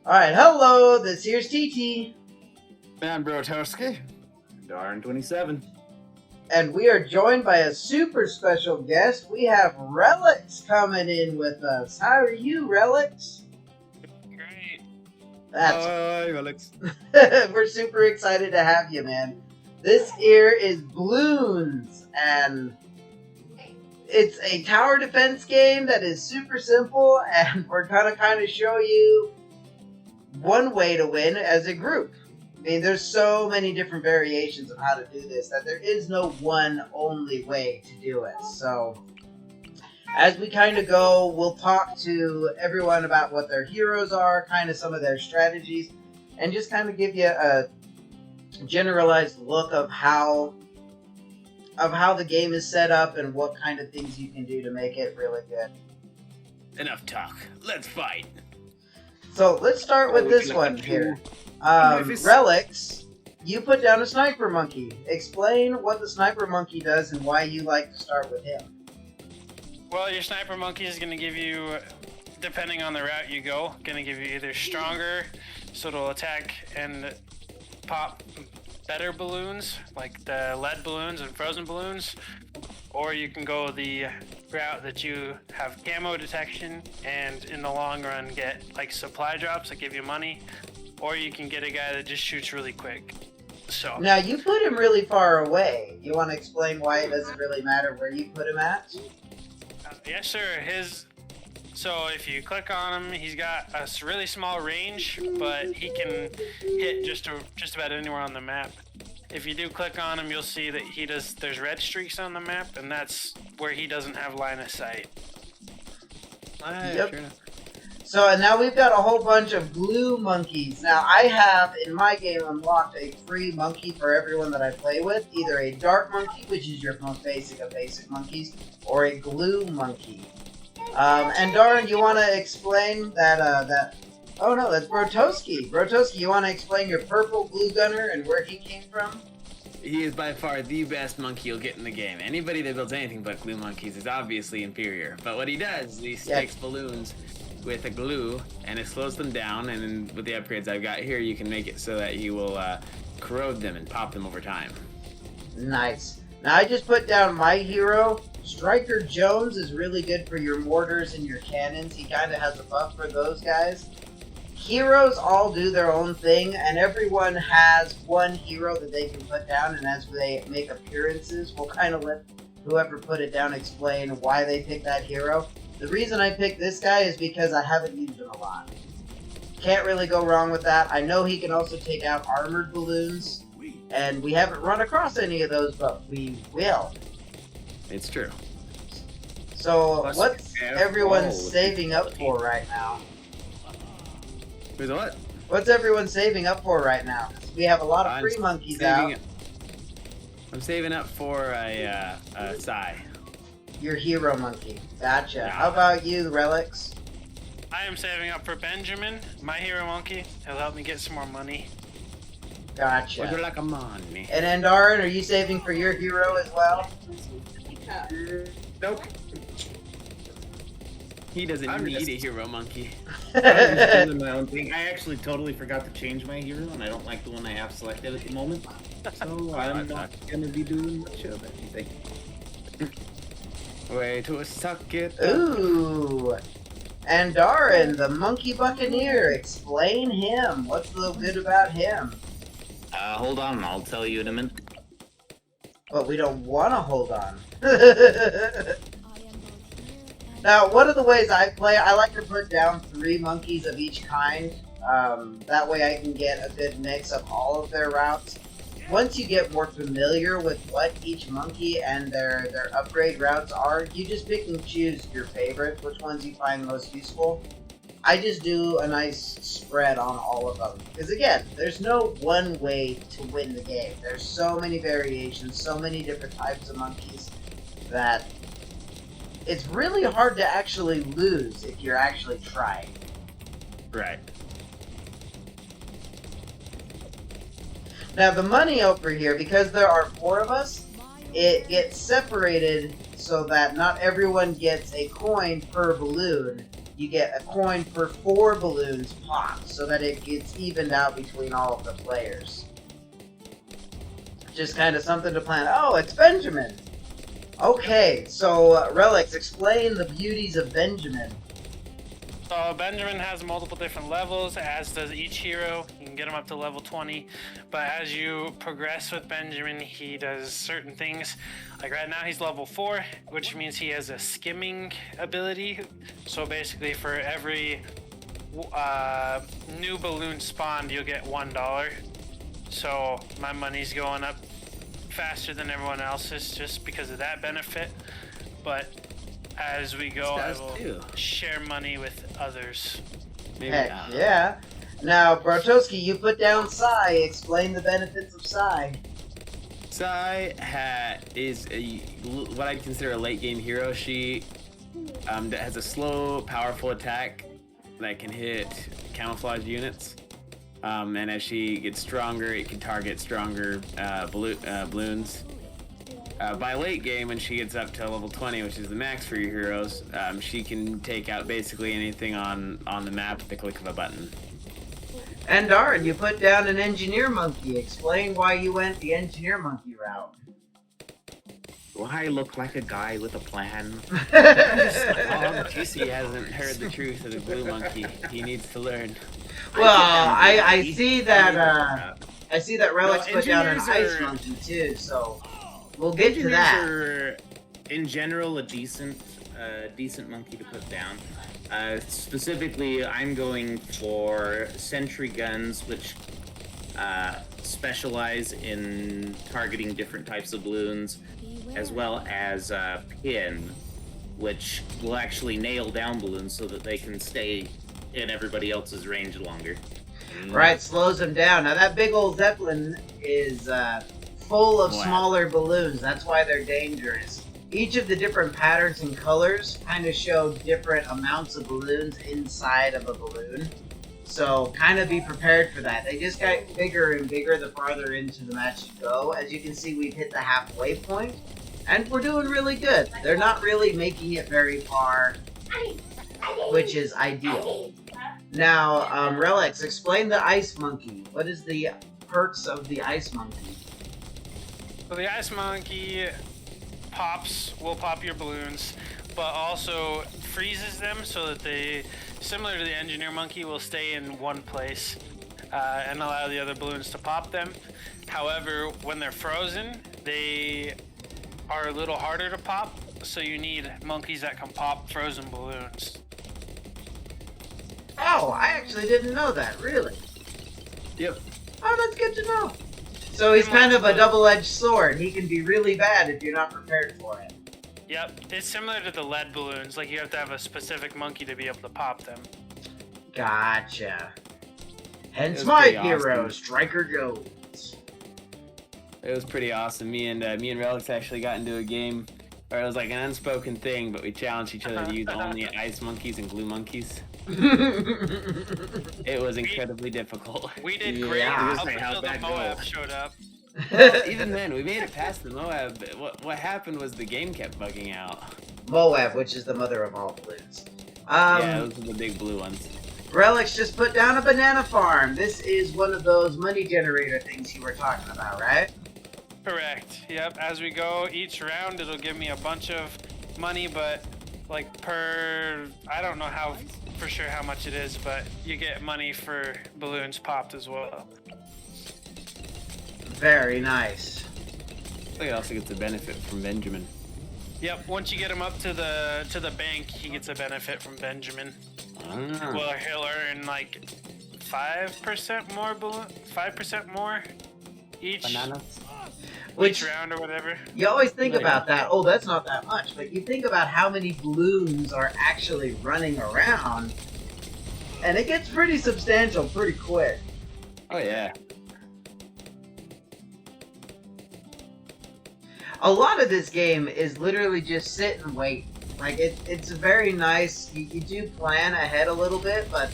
Alright, hello, this here's TT. And Brotoskistukes. Darn 27. And we are joined by a super special guest. We have Relix coming in with us. How are you, Relix? Great. That's Hi, Relix. We're super excited to have you, man. This here is Bloons, and it's a tower defense game that is super simple, and we're gonna kind of show you one way to win as a group. I mean, there's so many different variations of how to do this that there is no one only way to do it. So, as we kind of go, we'll talk to everyone about what their heroes are, kind of some of their strategies, and just kind of give you a generalized look of how the game is set up and what kind of things you can do to make it really good. Enough talk. Let's fight. So let's start with this one here. Relix, you put down a sniper monkey. Explain what the sniper monkey does and why you like to start with him. Well, your sniper monkey is going to give you, depending on the route you go, going to give you either stronger, so it'll attack and pop better balloons, like the lead balloons and frozen balloons, or you can go the route that you have camo detection and in the long run get like supply drops that give you money, or you can get a guy that just shoots really quick. So now you put him really far away. You want to explain why it doesn't really matter where you put him at? Yes, sir. So if you click on him, he's got a really small range, but he can hit just about anywhere on the map. If you do click on him, you'll see that there's red streaks on the map, and that's where he doesn't have line of sight. Yep. Sure. So, and now we've got a whole bunch of glue monkeys. Now, I have, in my game, unlocked a free monkey for everyone that I play with. Either a dart monkey, which is your most basic of basic monkeys, or a glue monkey. And Darren, you want to explain that... Oh no, that's Brotoskistukes. Brotoskistukes, you want to explain your purple glue gunner and where he came from? He is by far the best monkey you'll get in the game. Anybody that builds anything but glue monkeys is obviously inferior. But what he does is he sticks balloons with a glue, and it slows them down, and then with the upgrades I've got here, you can make it so that you will corrode them and pop them over time. Nice. Now I just put down my hero. Striker Jones is really good for your mortars and your cannons. He kind of has a buff for those guys. Heroes all do their own thing, and everyone has one hero that they can put down, and as they make appearances, we'll kind of let whoever put it down explain why they picked that hero. The reason I picked this guy is because I haven't used him a lot. Can't really go wrong with that. I know he can also take out armored balloons, and we haven't run across any of those, but we will. It's true. So, what's everyone saving up for right now? Who's what? What's everyone saving up for right now? We have a lot of free monkeys out. I'm saving up for a Psy. Your hero monkey. Gotcha. Yeah. How about you, Relix? I am saving up for Benjamin, my hero monkey. He'll help me get some more money. Gotcha. Would you like a money? And Darren, are you saving for your hero as well? Nope. He doesn't need a hero monkey. I'm just doing my own thing. I actually totally forgot to change my hero, and I don't like the one I have selected at the moment. So I'm not going to be doing much of anything. Way to suck it. Ooh. And Darren, the Monkey Buccaneer. Explain him. What's so good about him? Hold on, I'll tell you in a minute. But we don't want to hold on. Now, one of the ways I play, I like to put down 3 monkeys of each kind. That way I can get a good mix of all of their routes. Once you get more familiar with what each monkey and their upgrade routes are, you just pick and choose your favorite, which ones you find most useful. I just do a nice spread on all of them. Because again, there's no one way to win the game. There's so many variations, so many different types of monkeys that it's really hard to actually lose if you're actually trying. Right. Now the money over here, because there are 4 of us, it gets separated so that not everyone gets a coin per balloon. you get a coin per 4 balloons popped, so that it gets evened out between all of the players. Just kind of something to plan. Oh, it's Benjamin! Okay, so Relix, explain the beauties of Benjamin. So Benjamin has multiple different levels, as does each hero. You can get him up to level 20, but as you progress with Benjamin, he does certain things. Like right now he's level 4, which means he has a skimming ability. So basically for every new balloon spawned, you'll get $1. So my money's going up faster than everyone else's just because of that benefit. But as we go, I will share money with others. Maybe Heck not. yeah. Now, Brotoski, you put down Psy. Explain the benefits of Psy. Psy is what I'd consider a late game hero. She that has a slow, powerful attack that can hit camouflage units. And as she gets stronger, it can target stronger balloons. By late game, when she gets up to level 20, which is the max for your heroes, she can take out basically anything on the map with the click of a button. And Darren, you put down an engineer monkey. Explain why you went the engineer monkey route. Do I look like a guy with a plan? GC hasn't heard the truth of the blue monkey. He needs to learn. Well, I see that Relix put down an ice monkey too, so we'll get to that. Are, in general, a decent monkey to put down. Specifically, I'm going for sentry guns, which specialize in targeting different types of balloons, as well as pin, which will actually nail down balloons so that they can stay in everybody else's range longer. Right, slows them down. Now that big old Zeppelin is full of smaller balloons. That's why they're dangerous. Each of the different patterns and colors kind of show different amounts of balloons inside of a balloon. So kind of be prepared for that. They just get bigger and bigger the farther into the match you go. As you can see, we've hit the halfway point, and we're doing really good. They're not really making it very far, which is ideal. Now, Relix, explain the ice monkey. What is the perks of the ice monkey? So the ice monkey will pop your balloons, but also freezes them so that they, similar to the engineer monkey, will stay in one place and allow the other balloons to pop them. However, when they're frozen, they are a little harder to pop, so you need monkeys that can pop frozen balloons. Oh, I actually didn't know that, really. Yep. Oh, that's good to know. So he's kind of a double-edged sword. He can be really bad if you're not prepared for it. Yep, it's similar to the lead balloons. Like, you have to have a specific monkey to be able to pop them. Gotcha. Hence my hero, Striker Jones. It was pretty awesome. Me and Relix actually got into a game where it was like an unspoken thing, but we challenged each other to use only ice monkeys and glue monkeys. It was incredibly difficult. We did great up until the Moab showed up. Even then, we made it past the Moab. What happened was the game kept bugging out. Moab, which is the mother of all balloons. Yeah, those are the big blue ones. Relix just put down a banana farm. This is one of those money generator things you were talking about, right? Correct. Yep. As we go each round, it'll give me a bunch of money, but like I don't know how for sure how much it is, but you get money for balloons popped as well. Very nice. I think it also gets a benefit from Benjamin. Yep. Once you get him up to the bank, he gets a benefit from Benjamin. Well, he'll earn like 5% more 5% more each. Bananas. Each round or whatever. You always think about that. Oh, that's not that much. But you think about how many balloons are actually running around, and it gets pretty substantial pretty quick. Oh, yeah. A lot of this game is literally just sit and wait. Like, it's very nice. You do plan ahead a little bit, but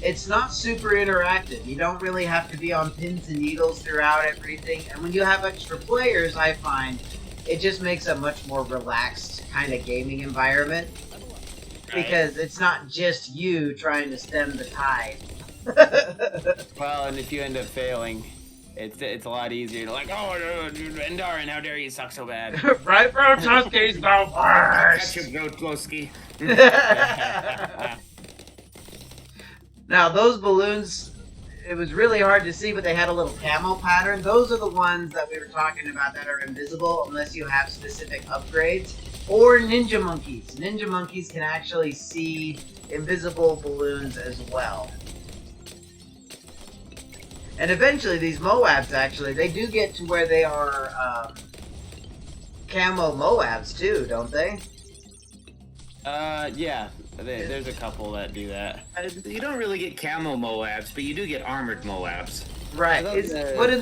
it's not super interactive. You don't really have to be on pins and needles throughout everything. And when you have extra players, I find it just makes a much more relaxed kind of gaming environment. because it's not just you trying to stem the tide. Well, and if you end up failing, it's a lot easier to like, oh, no, Endarin, how dare you suck so bad. Right, Brotoskistukes go Catch first! him, Brotoski. Now, those balloons, it was really hard to see, but they had a little camo pattern. Those are the ones that we were talking about that are invisible unless you have specific upgrades. Or ninja monkeys. Ninja monkeys can actually see invisible balloons as well. And eventually, these Moabs, actually, they do get to where they are camo Moabs, too, don't they? Yeah. There's a couple that do that. You don't really get camo Moabs, but you do get armored Moabs. Right. What is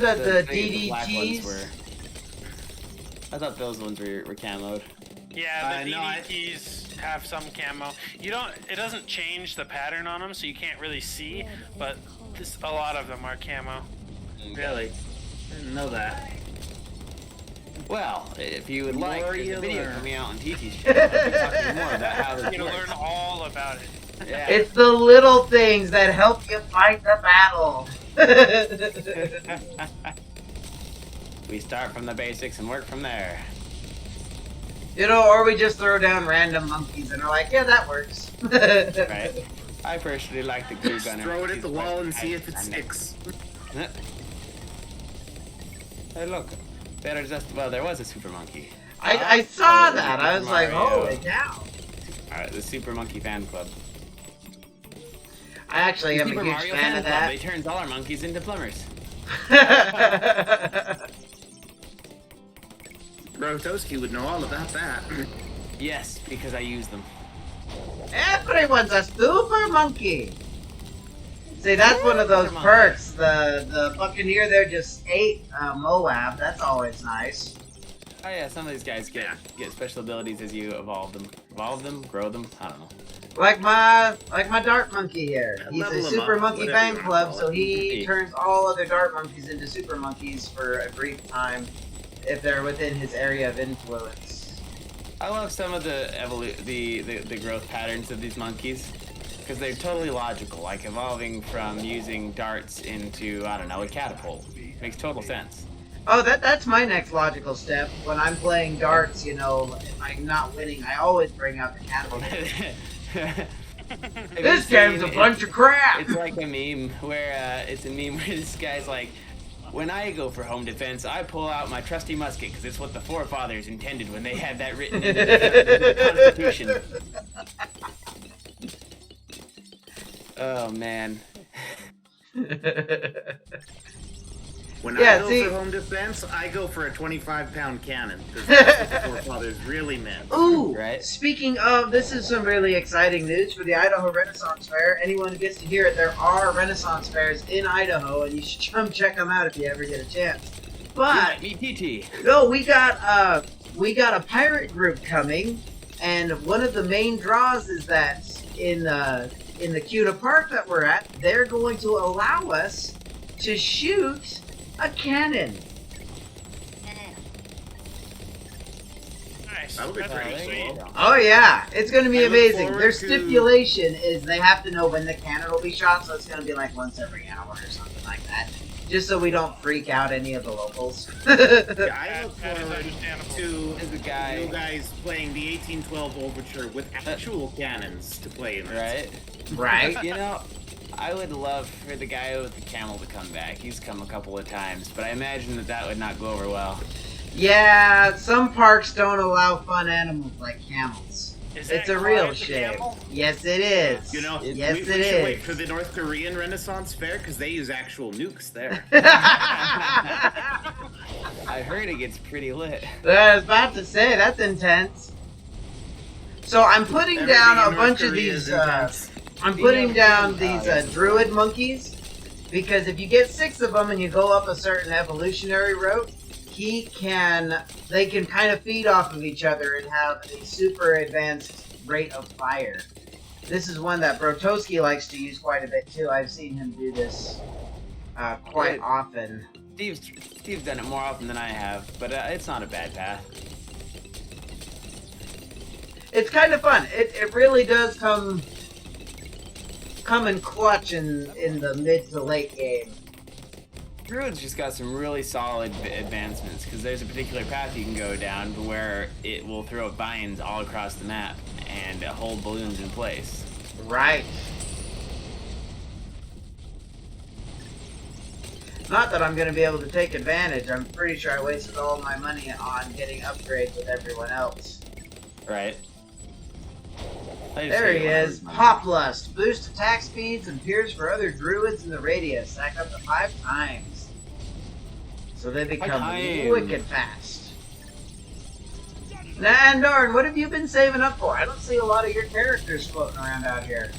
that, the black ones were. DDTs? I thought those ones were camoed. Yeah, the no, DDTs have some camo. You don't. It doesn't change the pattern on them, so you can't really see. But a lot of them are camo. Really? Didn't know that. Well, if you would like, More there's a you video learn. coming out on TT's channel. I'll be talking more about how You're this gonna works. learn all about it. Yeah. It's the little things that help you fight the battle. We start from the basics and work from there. You know, or we just throw down random monkeys and are like, yeah, that works. Right? I personally like the glue Just gunner. throw it at He's the wall quite and see nice if it and- sticks. Hey, look. Better just, well, there was a super monkey. I saw Oh, that. I was like, Mario. holy cow. Alright, the Super Monkey Fan Club. I actually The am a Super huge Mario fan of Club. They that. turns all our monkeys into plumbers. Brotoski would know all about that. Yes, because I use them. Everyone's a super monkey. See, that's one of those Super monkey. perks. The Buccaneer there just ate Moab. That's always nice. Oh yeah, some of these guys get special abilities as you evolve them. Evolve them, grow them, I don't know. Like my Dart Monkey here. Yeah, He's level a him Super up, Monkey whatever Fan you wanna Club, call so it. he turns all other Dart Monkeys into Super Monkeys for a brief time if they're within his area of influence. I love some of the the growth patterns of these monkeys because they're totally logical. Like evolving from using darts into, I don't know, a catapult makes total sense. Oh, that's my next logical step. When I'm playing darts, you know, if I'm not winning, I always bring out the catapult. This game's a bunch of crap! It's like a meme where this guy's like, when I go for home defense, I pull out my trusty musket because it's what the forefathers intended when they had that written in the Constitution. Oh man. When Yeah, I go see- for home defense, I go for a 25-pound cannon, because that's what the forefathers really meant. Ooh, Right. Speaking of, this is some really exciting news for the Idaho Renaissance Fair. Anyone who gets to hear it, there are Renaissance fairs in Idaho, and you should come check them out if you ever get a chance. But Meet TT. no, we got a pirate group coming, and one of the main draws is that in the CUNA Park that we're at, they're going to allow us to shoot a cannon. Nice. That'll be That's pretty pretty cool. sweet. Oh yeah, it's gonna be I look amazing. forward Their to- stipulation is they have to know when the cannon will be shot, so it's gonna be like once every hour or something like that. Just so we don't freak out any of the locals. Yeah, I look That is forward understandable. to There's a guy. you guys playing the 1812 Overture with actual cannons to play in it. Right? Right? You know, I would love for the guy with the camel to come back. He's come a couple of times, but I imagine that would not go over well. Yeah, some parks don't allow fun animals like camels. Is that It's a real Clive the shame. camel? Yes, it is. You know, yes, we it should is. wait for the North Korean Renaissance Fair, because they use actual nukes there. I heard it gets pretty lit. I was about to say, that's intense. So I'm putting down a Everything in North bunch of Korea these, is intense. I'm putting Yeah, down oh, these yes. Druid Monkeys, because if you get 6 of them and you go up a certain evolutionary route, they can kind of feed off of each other and have a super advanced rate of fire. This is one that Brotoski likes to use quite a bit too. I've seen him do this quite Good. often. Steve's done it more often than I have, but it's not a bad path. it's kind of fun. It really does come in clutch in the mid to late game. Druid's just got some really solid advancements, because there's a particular path you can go down where it will throw vines all across the map and hold balloons in place. Right. Not that I'm going to be able to take advantage. I'm pretty sure I wasted all my money on getting upgrades with everyone else. Right. There he is. Poplust. Boost attack speeds and appears for other druids in the radius. Stack up to 5 times. So they become wicked fast. Now, Andarn, what have you been saving up for? I don't see a lot of your characters floating around out here.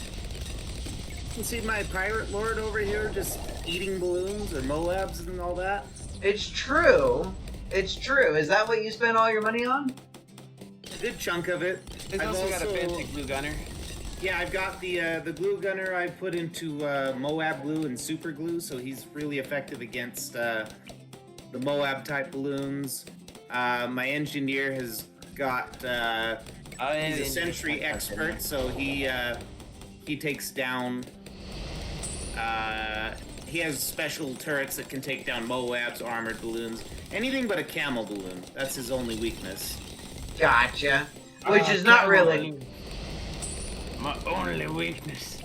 You see my pirate lord over here just eating balloons or Moabs and all that? It's true. It's true. Is that what you spent all your money on? A good chunk of it. He's also got a fancy glue gunner. Yeah, I've got the glue gunner I put into Moab glue and super glue, so he's really effective against the Moab type balloons. My engineer has got he's a sentry expert, so he takes down. He has special turrets that can take down Moabs, armored balloons, anything but a camel balloon. That's his only weakness. Gotcha. Which is not really my only weakness.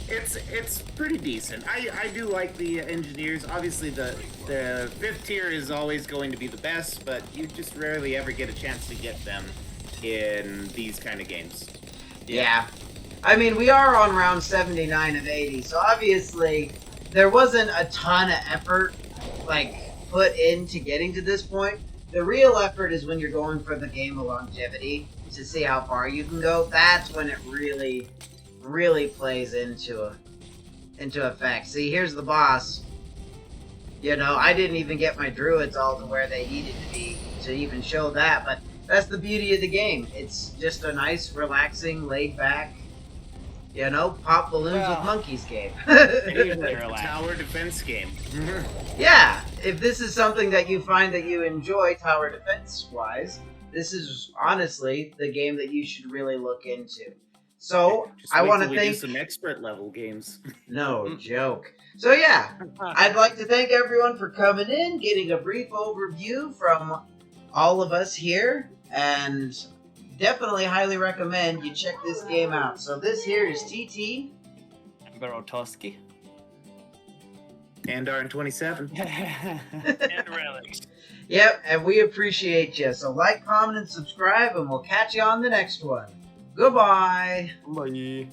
It's pretty decent. I do like the engineers. Obviously, the 5th tier is always going to be the best, but you just rarely ever get a chance to get them in these kind of games. Yeah. I mean, we are on round 79 of 80, so obviously there wasn't a ton of effort, like, put into getting to this point. The real effort is when you're going for the game of longevity to see how far you can go. That's when it really plays into effect. See, here's the boss. You know, I didn't even get my druids all to where they needed to be to even show that, but that's the beauty of the game. It's just a nice, relaxing, laid-back, you know, pop balloons with monkeys game. Tower defense game. Yeah, if this is something that you find that you enjoy tower defense-wise, this is honestly the game that you should really look into. So, I want to thank... do some expert level games. No joke. So yeah, I'd like to thank everyone for coming in, getting a brief overview from all of us here, and definitely highly recommend you check this game out. So this here is TT. Brotoskistukes. And RN27. And Relix. Yep, and we appreciate you. So like, comment, and subscribe, and we'll catch you on the next one. Goodbye. Bye.